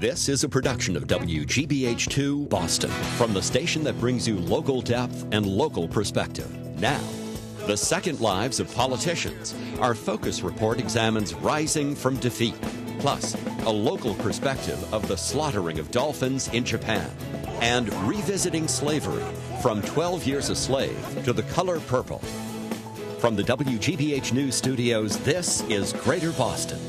This is a production of WGBH2 Boston, from the station that brings you local depth and local perspective. Now, the second lives of politicians. Our focus report examines rising from defeat, plus a local perspective of the slaughtering of dolphins in Japan, and revisiting slavery from 12 Years a Slave to the color purple. From the WGBH News studios, this is Greater Boston.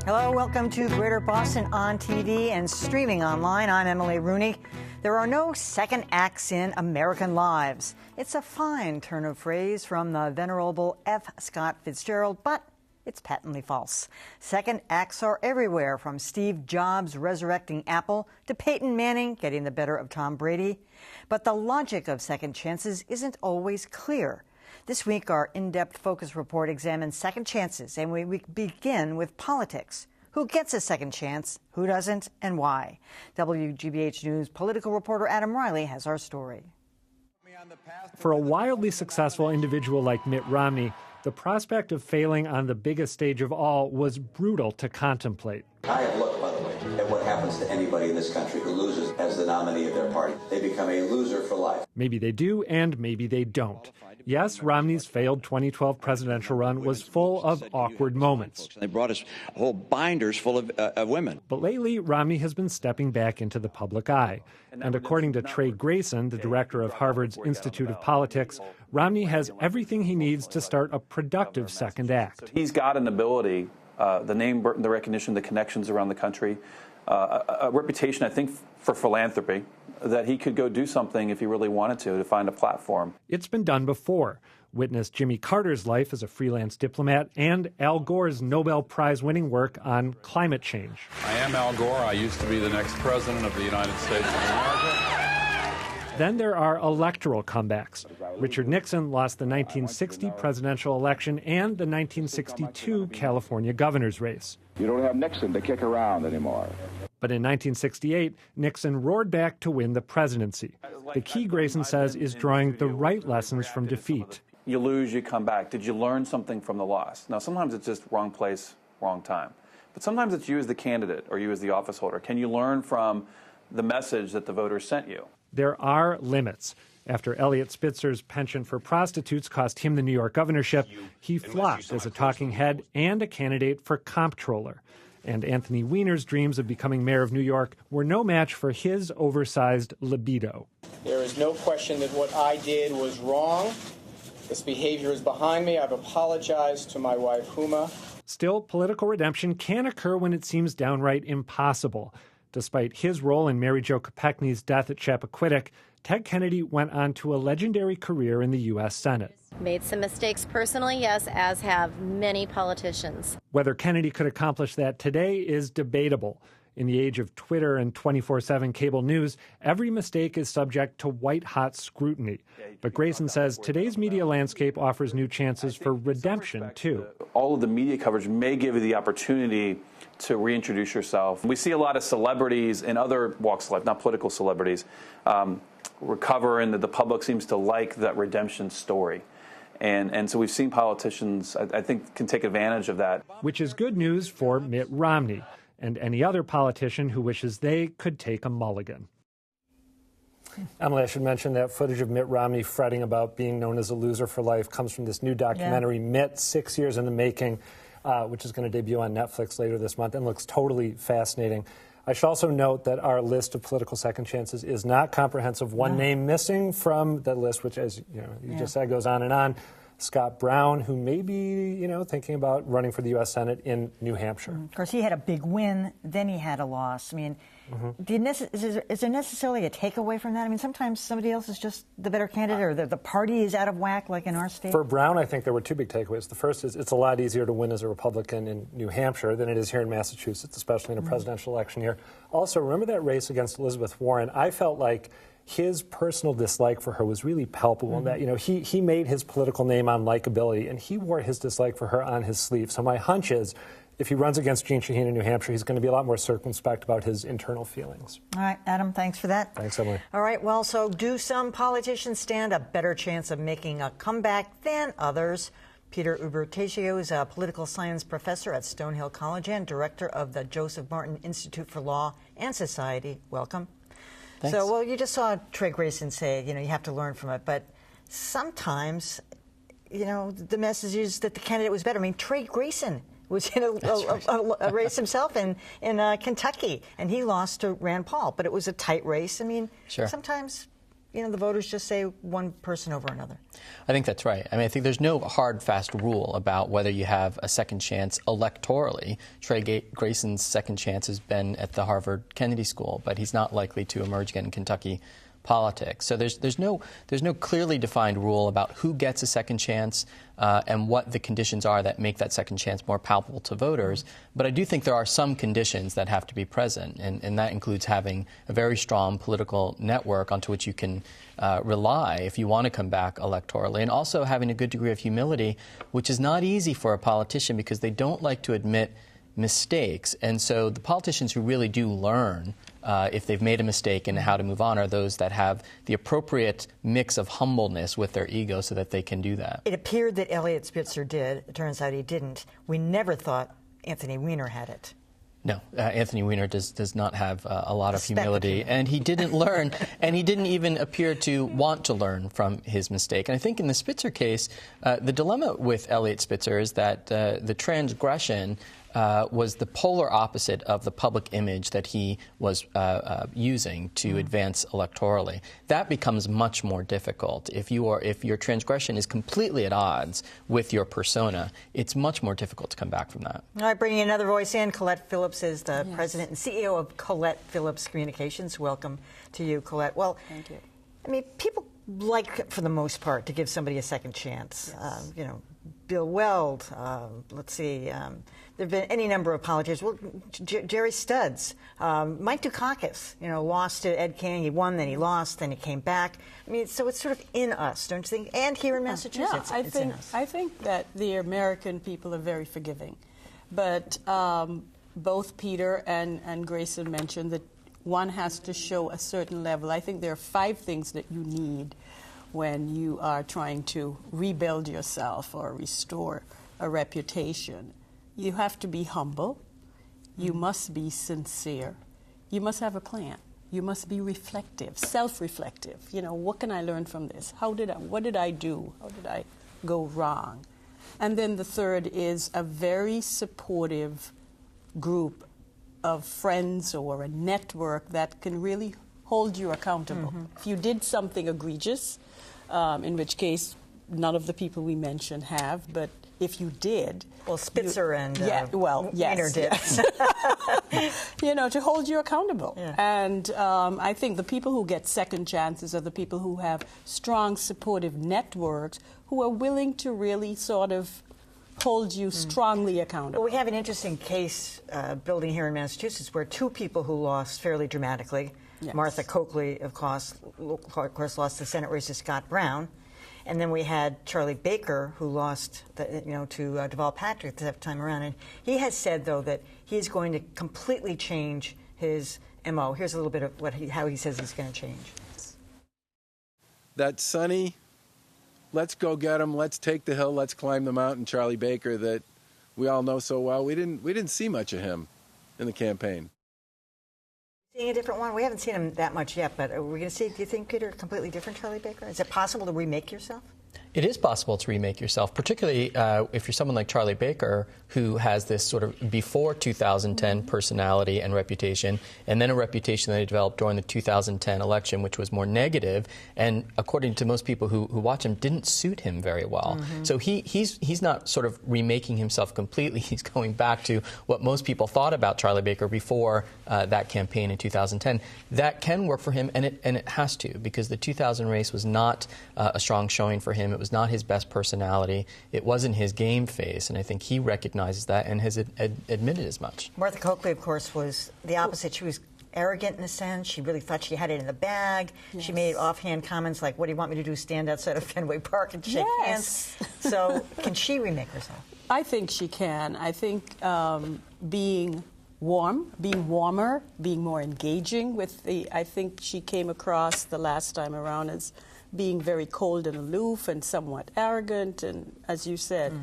Hello, welcome to Greater Boston on TV and streaming online. I'm Emily Rooney. There are no second acts in American lives. It's a fine turn of phrase from the venerable F. Scott Fitzgerald, but it's patently false. Second acts are everywhere, from Steve Jobs resurrecting Apple to Peyton Manning getting the better of Tom Brady. But the logic of second chances isn't always clear. This week, our in-depth focus report examines second chances, and we begin with politics. Who gets a second chance, who doesn't, and why? WGBH News political reporter Adam Reilly has our story. For a wildly successful individual like Mitt Romney, the prospect of failing on the biggest stage of all was brutal to contemplate. I have looked, by the way, at what happens to anybody in this country who loses as the nominee of their party. They become a loser for life. Maybe they do, and maybe they don't. Yes, Romney's failed 2012 presidential run was full of awkward moments. They brought us whole binders full of women. But lately, Romney has been stepping back into the public eye. And according to Trey Grayson, the director of Harvard's Institute of Politics, Romney has everything he needs to start a productive second act. He's got an ability, the name, the recognition, the connections around the country, a reputation, I think, for philanthropy, that he could go do something if he really wanted to find a platform. It's been done before. Witness Jimmy Carter's life as a freelance diplomat and Al Gore's Nobel Prize-winning work on climate change. I am Al Gore. I used to be the next president of the United States of America. Then there are electoral comebacks. Richard Nixon lost the 1960 presidential election and the 1962 California governor's race. You don't have Nixon to kick around anymore. But in 1968, Nixon roared back to win the presidency. The key, Grayson says, is drawing the right lessons from defeat. You lose, you come back. Did you learn something from the loss? Now, sometimes it's just wrong place, wrong time. But sometimes it's you as the candidate or you as the office holder. Can you learn from the message that the voters sent you? There are limits. After Eliot Spitzer's penchant for prostitutes cost him the New York governorship, he flopped as a talking head and a candidate for comptroller. And Anthony Weiner's dreams of becoming mayor of New York were no match for his oversized libido. There is no question that what I did was wrong. This behavior is behind me. I've apologized to my wife, Huma. Still, political redemption can occur when it seems downright impossible. Despite his role in Mary Jo Kopechne's death at Chappaquiddick, Ted Kennedy went on to a legendary career in the U.S. Senate. Made some mistakes personally, yes, as have many politicians. Whether Kennedy could accomplish that today is debatable. In the age of Twitter and 24/7 cable news, every mistake is subject to white-hot scrutiny. But Grayson says today's media landscape offers new chances for redemption, too. All of the media coverage may give you the opportunity to reintroduce yourself. We see a lot of celebrities in other walks of life, not political celebrities, recover, and that the public seems to like that redemption story. And so we've seen politicians, I think, can take advantage of that. Which is good news for Mitt Romney and any other politician who wishes they could take a mulligan. Emily, I should mention that footage of Mitt Romney fretting about being known as a loser for life comes from this new documentary, Mitt, 6 years in the making, which is going to debut on Netflix later this month and looks totally fascinating. I should also note that our list of political second chances is not comprehensive. One name missing from the list, which, as you just said, goes on and on. Scott Brown, who may be, thinking about running for the U.S. Senate in New Hampshire. Of course, he had a big win, then he had a loss. I mean, is there necessarily a takeaway from that? I mean, sometimes somebody else is just the better candidate, or the party is out of whack, like in our state. For Brown, I think there were two big takeaways. The first is it's a lot easier to win as a Republican in New Hampshire than it is here in Massachusetts, especially in a presidential election year. Also, remember that race against Elizabeth Warren? I felt like his personal dislike for her was really palpable. That he made his political name on likability, and he wore his dislike for her on his sleeve. So my hunch is, if he runs against Jeanne Shaheen in New Hampshire, he's going to be a lot more circumspect about his internal feelings. All right, Adam, thanks for that. Thanks, Emily. All right, well, so do some politicians stand a better chance of making a comeback than others? Peter Ubertagio is a political science professor at Stonehill College and director of the Joseph Martin Institute for Law and Society. Welcome. Thanks. So, well, you just saw Trey Grayson say, you have to learn from it, but sometimes, the message is that the candidate was better. I mean, Trey Grayson was in a race himself in Kentucky, and he lost to Rand Paul, but it was a tight race. I mean, sometimes, the voters just say one person over another. I think that's right. I mean, I think there's no hard, fast rule about whether you have a second chance electorally. Trey Grayson's second chance has been at the Harvard Kennedy School, but he's not likely to emerge again in Kentucky politics. So there's no clearly defined rule about who gets a second chance and what the conditions are that make that second chance more palpable to voters. But I do think there are some conditions that have to be present, and that includes having a very strong political network onto which you can rely if you want to come back electorally, and also having a good degree of humility, which is not easy for a politician because they don't like to admit mistakes. And so the politicians who really do learn if they've made a mistake and how to move on are those that have the appropriate mix of humbleness with their ego so that they can do that. It appeared that Eliot Spitzer did. It turns out he didn't. We never thought Anthony Weiner had it. No, Anthony Weiner does not have a lot of humility, and he didn't learn, and he didn't even appear to want to learn from his mistake. And I think in the Spitzer case, the dilemma with Eliot Spitzer is that the transgression was the polar opposite of the public image that he was using to advance electorally. That becomes much more difficult. If your transgression is completely at odds with your persona, it's much more difficult to come back from that. All right, bringing another voice in. Colette Phillips is the president and CEO of Colette Phillips Communications. Welcome to you, Colette. Well, thank you. I mean, people like, for the most part, to give somebody a second chance. Yes. Bill Weld, let's see, there have been any number of politicians. Well, Jerry Studds, Mike Dukakis, lost to Ed King. He won, then he lost, then he came back. I mean, so it's sort of in us, don't you think? And here in Massachusetts, it's in us. I think that the American people are very forgiving. But both Peter and Grayson mentioned that one has to show a certain level. I think there are 5 things that you need when you are trying to rebuild yourself or restore a reputation. You have to be humble. You must be sincere. You must have a plan. You must be reflective, self-reflective. What can I learn from this? What did I do? How did I go wrong? And then the third is a very supportive group of friends or a network that can really hold you accountable. If you did something egregious, in which case none of the people we mentioned have, but if you did... Well, Spitzer Weiner did. To hold you accountable. Yeah. And I think the people who get second chances are the people who have strong supportive networks who are willing to really sort of hold you strongly accountable. Well, we have an interesting case building here in Massachusetts where 2 people who lost fairly dramatically. Yes. Martha Coakley, of course, lost the Senate race to Scott Brown. And then we had Charlie Baker, who lost to Deval Patrick the time around. And he has said, though, that he's going to completely change his M.O. Here's a little bit of how he says he's going to change. That sunny, let's go get him, let's take the hill, let's climb the mountain, Charlie Baker, that we all know so well, we didn't see much of him in the campaign. Seeing a different one? We haven't seen him that much yet, but are we going to see, do you think, Peter, a completely different Charlie Baker? Is it possible to remake yourself? It is possible to remake yourself, particularly if you're someone like Charlie Baker, who has this sort of before 2010 personality and reputation, and then a reputation that he developed during the 2010 election, which was more negative, and according to most people who watch him, didn't suit him very well. So he's not sort of remaking himself completely. He's going back to what most people thought about Charlie Baker before that campaign in 2010. That can work for him, and it has to, because the 2000 race was not a strong showing for him. It was not his best personality. It wasn't his game face, and I think he recognizes that and has admitted as much. Martha Coakley, of course, was the opposite. She was arrogant in a sense. She really thought she had it in the bag. Yes. She made offhand comments like, what do you want me to do, stand outside of Fenway Park and shake hands? So can she remake herself? I think she can. I think being warmer, being more engaging with I think she came across the last time around as being very cold and aloof and somewhat arrogant, and as you said,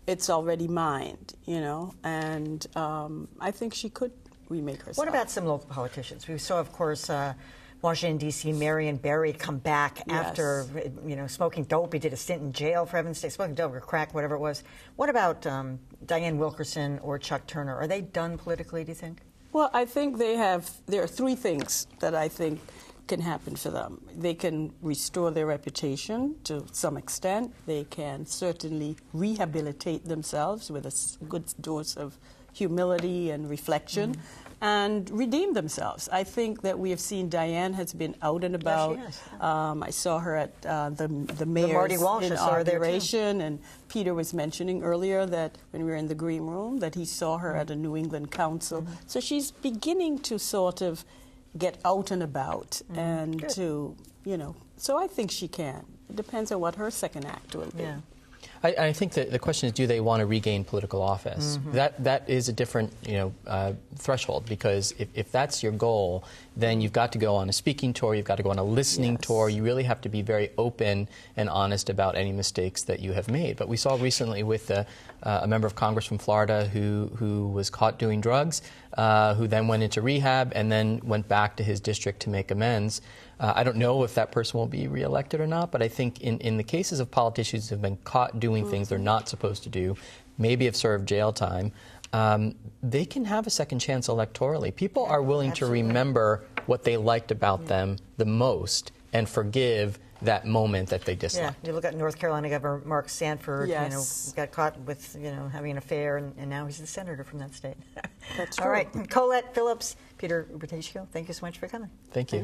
it's already mined, you know, and I think she could remake herself. What about some local politicians? We saw, of course, Washington, D.C., Marion Barry come back after, you know, smoking dope. He did a stint in jail, for heaven's sake, smoking dope or crack, whatever it was. What about Diane Wilkerson or Chuck Turner? Are they done politically, do you think? Well, I think there are three things that I think can happen for them. They can restore their reputation to some extent. They can certainly rehabilitate themselves with a good dose of humility and reflection and redeem themselves. I think that we have seen Diane has been out and about. Yes, she has. I saw her at the mayor's inauguration, and Peter was mentioning earlier that when we were in the green room that he saw her at a New England council. So she's beginning to sort of get out and about and to, you know, so I think she can. It depends on what her second act will be. Yeah. I think that the question is, do they want to regain political office? That is a different, you know, threshold, because if that's your goal, then you've got to go on a speaking tour, you've got to go on a listening tour. You really have to be very open and honest about any mistakes that you have made. But we saw recently with a member of Congress from Florida who was caught doing drugs, who then went into rehab and then went back to his district to make amends. I don't know if that person will be reelected or not, but I think in the cases of politicians who have been caught doing things they're not supposed to do, maybe have served jail time, they can have a second chance electorally. People are willing to remember what they liked about them the most and forgive that moment that they disliked. Yeah, you look at North Carolina Governor Mark Sanford, you know, got caught with, you know, having an affair, and now he's the senator from that state. That's true. All right, Colette Phillips, Peter Bertescio, thank you so much for coming. Thank you.